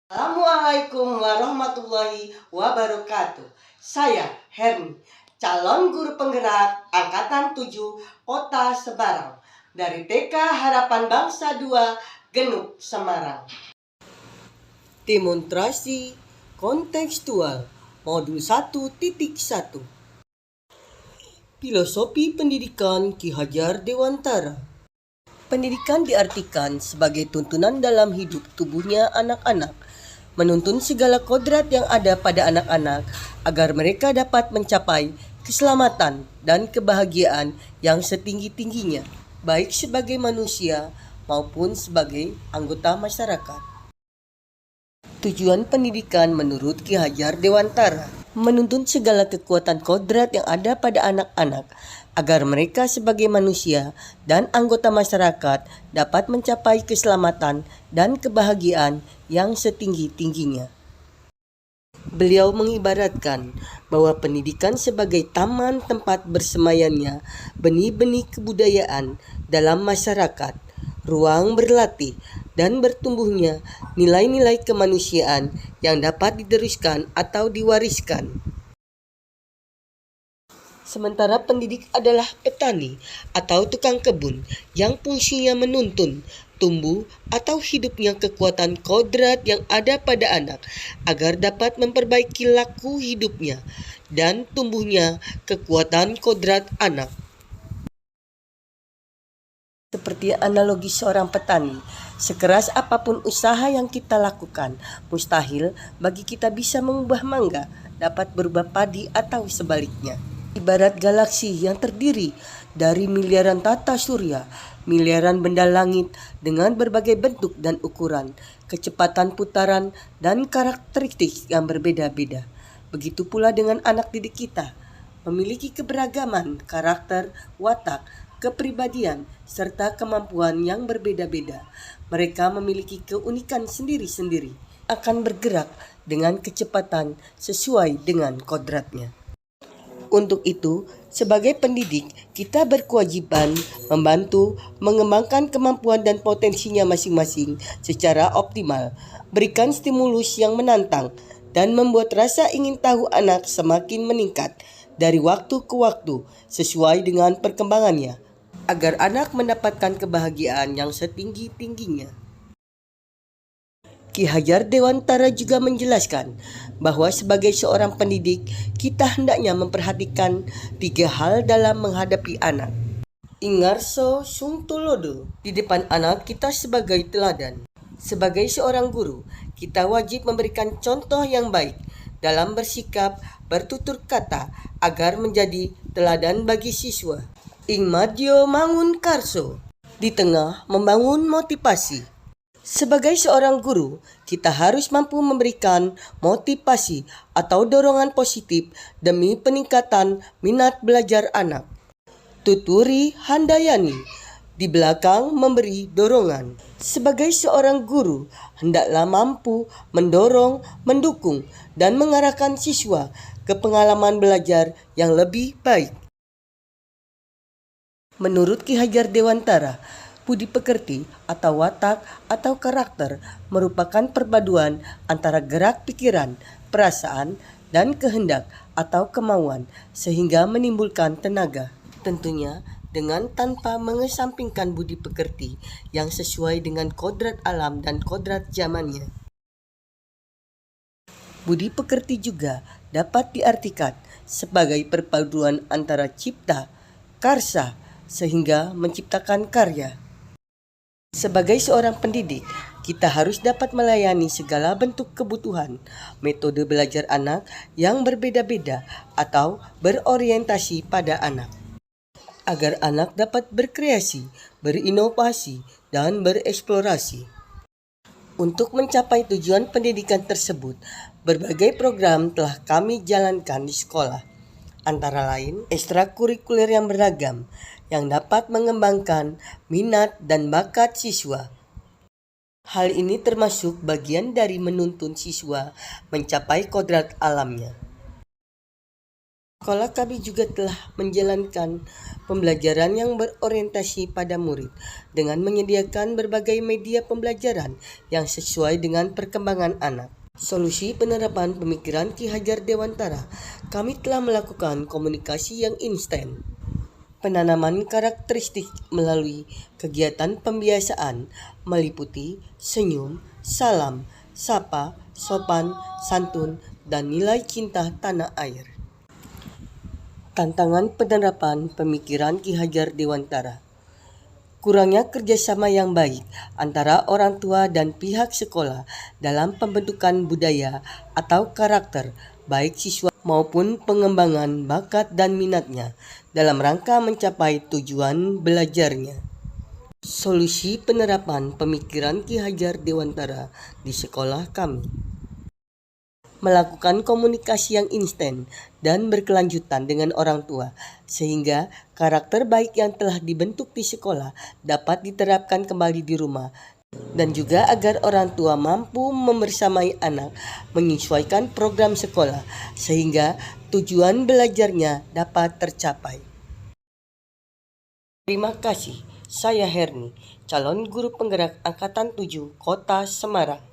Assalamualaikum warahmatullahi wabarakatuh. Saya Herni, calon guru penggerak Angkatan 7 Kota Semarang dari TK Harapan Bangsa 2 Genuk, Semarang. Demonstrasi kontekstual modul 1.1. Filosofi pendidikan Ki Hajar Dewantara. Pendidikan diartikan sebagai tuntunan dalam hidup tubuhnya anak-anak, menuntun segala kodrat yang ada pada anak-anak agar mereka dapat mencapai keselamatan dan kebahagiaan yang setinggi-tingginya, baik sebagai manusia maupun sebagai anggota masyarakat. Tujuan pendidikan menurut Ki Hajar Dewantara menuntun segala kekuatan kodrat yang ada pada anak-anak agar mereka sebagai manusia dan anggota masyarakat dapat mencapai keselamatan dan kebahagiaan yang setinggi-tingginya. Beliau mengibaratkan bahwa pendidikan sebagai taman tempat bersemayamnya benih-benih kebudayaan dalam masyarakat, ruang berlatih dan bertumbuhnya nilai-nilai kemanusiaan yang dapat diteruskan atau diwariskan. Sementara pendidik adalah petani atau tukang kebun yang fungsinya menuntun, tumbuh atau hidupnya kekuatan kodrat yang ada pada anak agar dapat memperbaiki laku hidupnya dan tumbuhnya kekuatan kodrat anak. Seperti analogi seorang petani, sekeras apapun usaha yang kita lakukan, mustahil bagi kita bisa mengubah mangga dapat berubah padi atau sebaliknya. Ibarat galaksi yang terdiri dari miliaran tata surya, miliaran benda langit dengan berbagai bentuk dan ukuran, kecepatan putaran, dan karakteristik yang berbeda-beda. Begitu pula dengan anak didik kita, memiliki keberagaman karakter, watak, kepribadian, serta kemampuan yang berbeda-beda. Mereka memiliki keunikan sendiri-sendiri, akan bergerak dengan kecepatan sesuai dengan kodratnya. Untuk itu, sebagai pendidik, kita berkewajiban membantu mengembangkan kemampuan dan potensinya masing-masing secara optimal, berikan stimulus yang menantang, dan membuat rasa ingin tahu anak semakin meningkat dari waktu ke waktu sesuai dengan perkembangannya, agar anak mendapatkan kebahagiaan yang setinggi-tingginya. Ki Hajar Dewantara juga menjelaskan bahwa sebagai seorang pendidik, kita hendaknya memperhatikan 3 hal dalam menghadapi anak. Ingarso sung tulodo, di depan anak kita sebagai teladan. Sebagai seorang guru, kita wajib memberikan contoh yang baik dalam bersikap, bertutur kata agar menjadi teladan bagi siswa. Ing madyo mangun karso, di tengah membangun motivasi. Sebagai seorang guru, kita harus mampu memberikan motivasi atau dorongan positif demi peningkatan minat belajar anak. Tuturi handayani, di belakang memberi dorongan. Sebagai seorang guru, hendaklah mampu mendorong, mendukung, dan mengarahkan siswa ke pengalaman belajar yang lebih baik. Menurut Ki Hajar Dewantara, budi pekerti atau watak atau karakter merupakan perpaduan antara gerak pikiran, perasaan, dan kehendak atau kemauan sehingga menimbulkan tenaga. Tentunya dengan tanpa mengesampingkan budi pekerti yang sesuai dengan kodrat alam dan kodrat zamannya. Budi pekerti juga dapat diartikan sebagai perpaduan antara cipta, karsa, sehingga menciptakan karya. Sebagai seorang pendidik, kita harus dapat melayani segala bentuk kebutuhan, metode belajar anak yang berbeda-beda atau berorientasi pada anak, agar anak dapat berkreasi, berinovasi, dan bereksplorasi. Untuk mencapai tujuan pendidikan tersebut, berbagai program telah kami jalankan di sekolah, antara lain ekstrakurikuler yang beragam yang dapat mengembangkan minat dan bakat siswa. Hal ini termasuk bagian dari menuntun siswa mencapai kodrat alamnya. Sekolah kami juga telah menjalankan pembelajaran yang berorientasi pada murid dengan menyediakan berbagai media pembelajaran yang sesuai dengan perkembangan anak. Solusi penerapan pemikiran Ki Hajar Dewantara, kami telah melakukan komunikasi yang instan. Penanaman karakteristik melalui kegiatan pembiasaan meliputi senyum, salam, sapa, sopan, santun, dan nilai cinta tanah air. Tantangan penerapan pemikiran Ki Hajar Dewantara. Kurangnya kerjasama yang baik antara orang tua dan pihak sekolah dalam pembentukan budaya atau karakter baik siswa maupun pengembangan bakat dan minatnya dalam rangka mencapai tujuan belajarnya. Solusi penerapan pemikiran Ki Hajar Dewantara di sekolah kami. Melakukan komunikasi yang instan dan berkelanjutan dengan orang tua, sehingga karakter baik yang telah dibentuk di sekolah dapat diterapkan kembali di rumah, dan juga agar orang tua mampu membersamai anak menyesuaikan program sekolah, sehingga tujuan belajarnya dapat tercapai. Terima kasih, saya Herni, calon guru penggerak Angkatan 7 Kota Semarang.